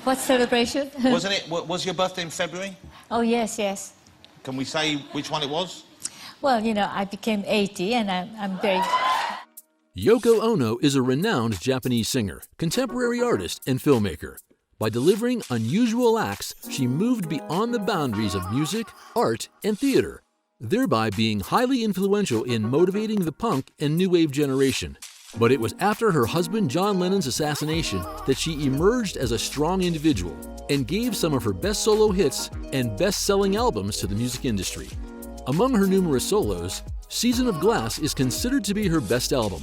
What celebration? Wasn't it? Was your birthday in February? Oh, yes, yes. Can we say which one it was? Well, I became 80 and I'm very... Yoko Ono is a renowned Japanese singer, contemporary artist, and filmmaker. By delivering unusual acts, she moved beyond the boundaries of music, art, and theater, thereby being highly influential in motivating the punk and new wave generation. But it was after her husband John Lennon's assassination that she emerged as a strong individual and gave some of her best solo hits and best-selling albums to the music industry. Among her numerous solos, Season of Glass is considered to be her best album.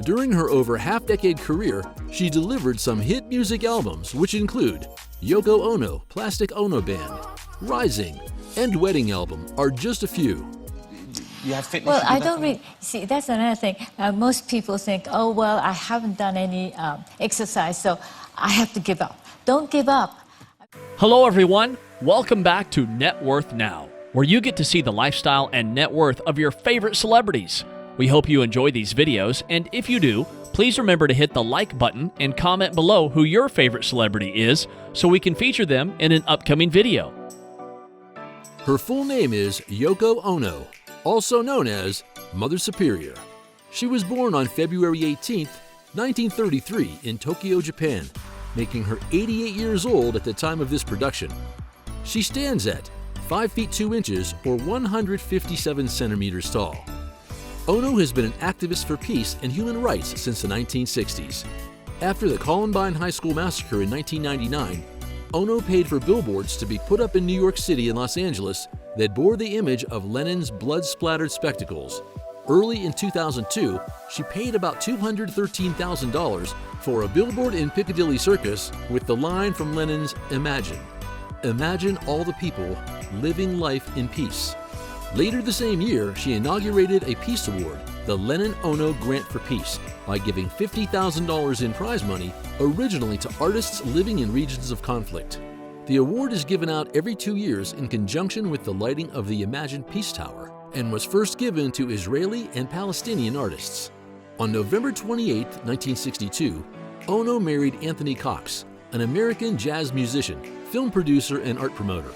During her over half-decade career, she delivered some hit music albums which include Yoko Ono, Plastic Ono Band, Rising, and Wedding Album are just a few. You have fitness. Well, I don't really... See, that's another thing. Most people think, oh, well, I haven't done any exercise, so I have to give up. Don't give up. Hello, everyone. Welcome back to Net Worth Now, where you get to see the lifestyle and net worth of your favorite celebrities. We hope you enjoy these videos, and if you do, please remember to hit the like button and comment below who your favorite celebrity is so we can feature them in an upcoming video. Her full name is Yoko Ono, also known as Mother Superior. She was born on February 18, 1933 in Tokyo, Japan, making her 88 years old at the time of this production. She stands at 5 feet 2 inches or 157 centimeters tall. Ono has been an activist for peace and human rights since the 1960s. After the Columbine High School massacre in 1999, Ono paid for billboards to be put up in New York City and Los Angeles that bore the image of Lennon's blood-splattered spectacles. Early in 2002, she paid about $213,000 for a billboard in Piccadilly Circus with the line from Lennon's Imagine. Imagine all the people living life in peace. Later the same year, she inaugurated a peace award, the Lennon-Ono Grant for Peace, by giving $50,000 in prize money originally to artists living in regions of conflict. The award is given out every 2 years in conjunction with the lighting of the Imagine Peace Tower and was first given to Israeli and Palestinian artists. On November 28, 1962, Ono married Anthony Cox, an American jazz musician, film producer, and art promoter.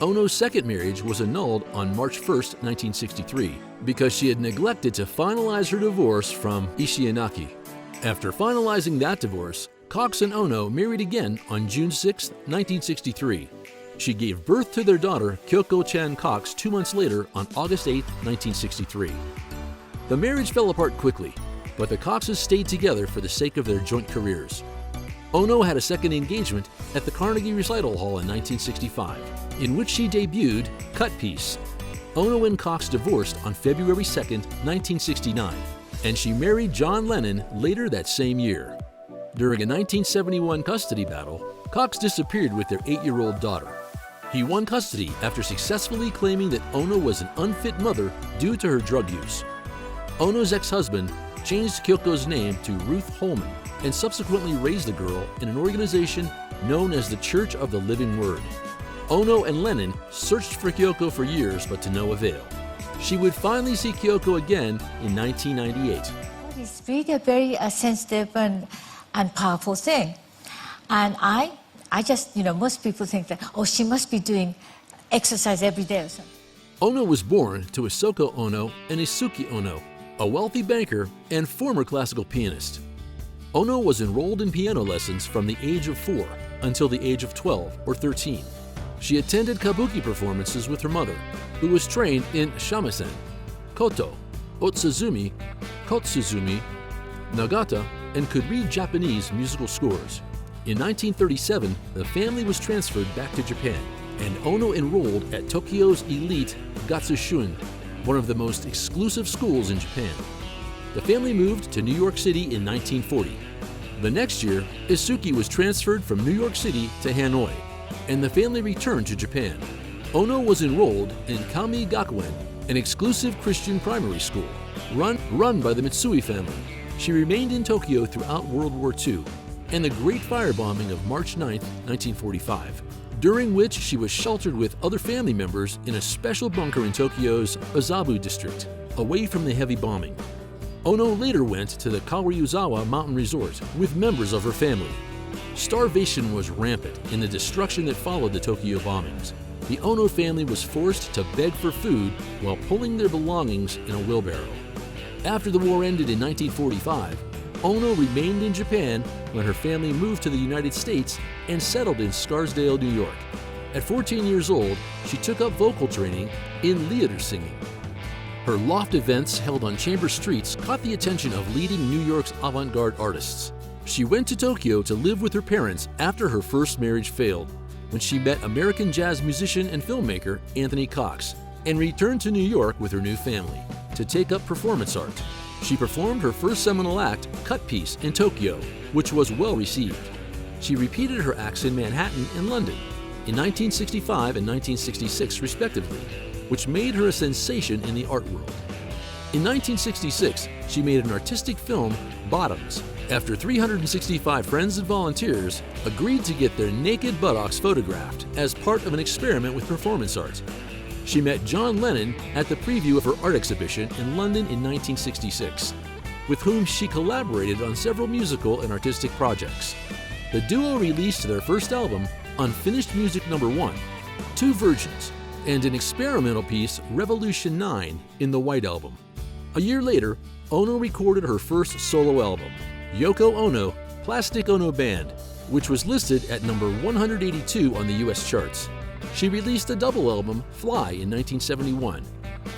Ono's second marriage was annulled on March 1, 1963, because she had neglected to finalize her divorce from Ishiyanaki. After finalizing that divorce, Cox and Ono married again on June 6, 1963. She gave birth to their daughter, Kyoko-chan Cox, 2 months later on August 8, 1963. The marriage fell apart quickly, but the Coxes stayed together for the sake of their joint careers. Ono had a second engagement at the Carnegie Recital Hall in 1965, in which she debuted Cut Piece. Ono and Cox divorced on February 2, 1969, and she married John Lennon later that same year. During a 1971 custody battle, Cox disappeared with their 8-year-old daughter. He won custody after successfully claiming that Ono was an unfit mother due to her drug use. Ono's ex-husband changed Kyoko's name to Ruth Holman and subsequently raised the girl in an organization known as the Church of the Living Word. Ono and Lennon searched for Kyoko for years, but to no avail. She would finally see Kyoko again in 1998. It's really a very sensitive and powerful thing. And I just, most people think that, oh, she must be doing exercise every day or something. Ono was born to Isoko Ono and Isuki Ono, a wealthy banker and former classical pianist. Ono was enrolled in piano lessons from the age of 4 until the age of 12 or 13. She attended kabuki performances with her mother, who was trained in shamisen, koto, otsuzumi, kotsuzumi, nagata, and could read Japanese musical scores. In 1937, the family was transferred back to Japan, and Ono enrolled at Tokyo's elite Gatsushun, one of the most exclusive schools in Japan. The family moved to New York City in 1940. The next year, Isuki was transferred from New York City to Hanoi, and the family returned to Japan. Ono was enrolled in Kami Gakuen, an exclusive Christian primary school, run by the Mitsui family. She remained in Tokyo throughout World War II and the Great Firebombing of March 9, 1945, during which she was sheltered with other family members in a special bunker in Tokyo's Ozabu district, away from the heavy bombing. Ono later went to the Kawaryuzawa mountain resort with members of her family. Starvation was rampant in the destruction that followed the Tokyo bombings. The Ono family was forced to beg for food while pulling their belongings in a wheelbarrow. After the war ended in 1945, Ono remained in Japan when her family moved to the United States and settled in Scarsdale, New York. At 14 years old, she took up vocal training in theater singing. Her loft events held on Chamber Streets caught the attention of leading New York's avant-garde artists. She went to Tokyo to live with her parents after her first marriage failed, when she met American jazz musician and filmmaker Anthony Cox, and returned to New York with her new family to take up performance art. She performed her first seminal act, Cut Piece, in Tokyo, which was well received. She repeated her acts in Manhattan and London in 1965 and 1966 respectively, which made her a sensation in the art world. In 1966, she made an artistic film, Bottoms, after 365 friends and volunteers agreed to get their naked buttocks photographed as part of an experiment with performance art. She met John Lennon at the preview of her art exhibition in London in 1966, with whom she collaborated on several musical and artistic projects. The duo released their first album, Unfinished Music No. 1, Two Virgins, and an experimental piece, Revolution 9, in the White Album. A year later, Ono recorded her first solo album, Yoko Ono, Plastic Ono Band, which was listed at number 182 on the US charts. She released a double album, Fly, in 1971,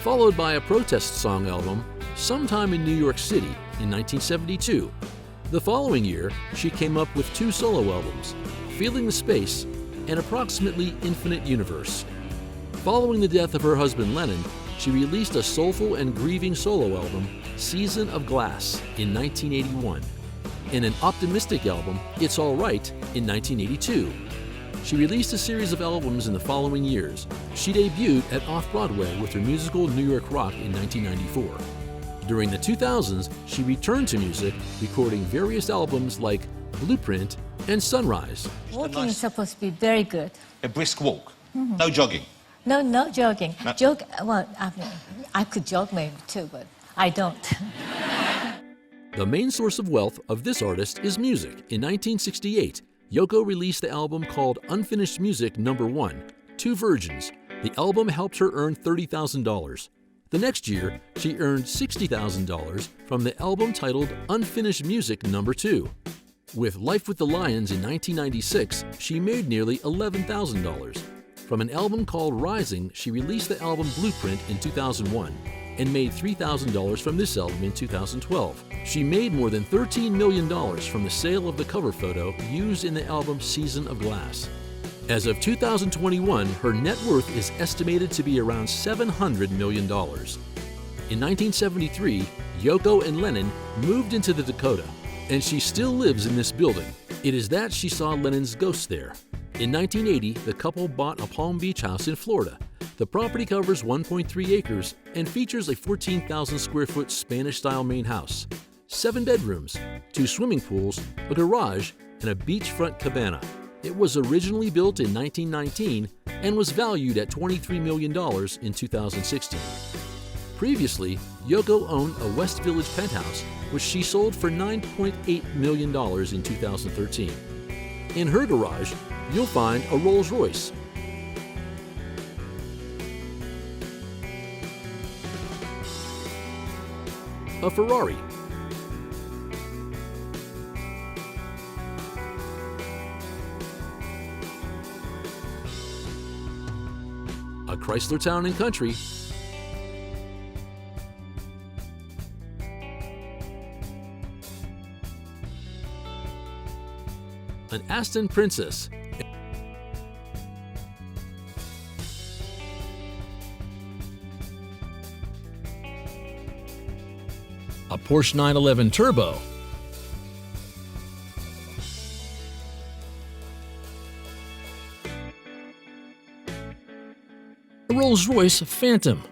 followed by a protest song album, Sometime in New York City, in 1972. The following year, she came up with two solo albums, Feeling the Space and Approximately Infinite Universe. Following the death of her husband Lennon, she released a soulful and grieving solo album, Season of Glass, in 1981, and an optimistic album, It's All Right, in 1982. She released a series of albums in the following years. She debuted at Off-Broadway with her musical New York Rock in 1994. During the 2000s, she returned to music, recording various albums like Blueprint and Sunrise. Walking is supposed to be very good. A brisk walk. No jogging. No, no jogging. No. Well, I could jog maybe too, but I don't. The main source of wealth of this artist is music. In 1968, Yoko released the album called Unfinished Music No. 1, Two Virgins. The album helped her earn $30,000. The next year, she earned $60,000 from the album titled Unfinished Music No. 2. With Life with the Lions in 1996, she made nearly $11,000. From an album called Rising, she released the album Blueprint in 2001 and made $3,000 from this album in 2012. She made more than $13 million from the sale of the cover photo used in the album Season of Glass. As of 2021, her net worth is estimated to be around $700 million. In 1973, Yoko and Lennon moved into the Dakota, and she still lives in this building. It is that she saw Lennon's ghost there. In 1980, the couple bought a Palm Beach house in Florida. The property covers 1.3 acres and features a 14,000 square foot Spanish-style main house, 7 bedrooms, 2 swimming pools, a garage, and a beachfront cabana. It was originally built in 1919 and was valued at $23 million in 2016. Previously, Yoko owned a West Village penthouse, which she sold for $9.8 million in 2013. In her garage, you'll find a Rolls-Royce, a Ferrari, a Chrysler Town & Country, an Aston Princess, a Porsche 911 Turbo, a Rolls-Royce Phantom,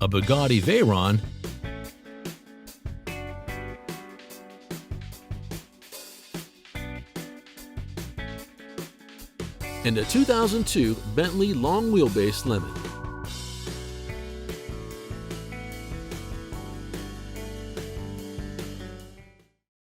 a Bugatti Veyron, and a 2002 Bentley long wheelbase Lemon.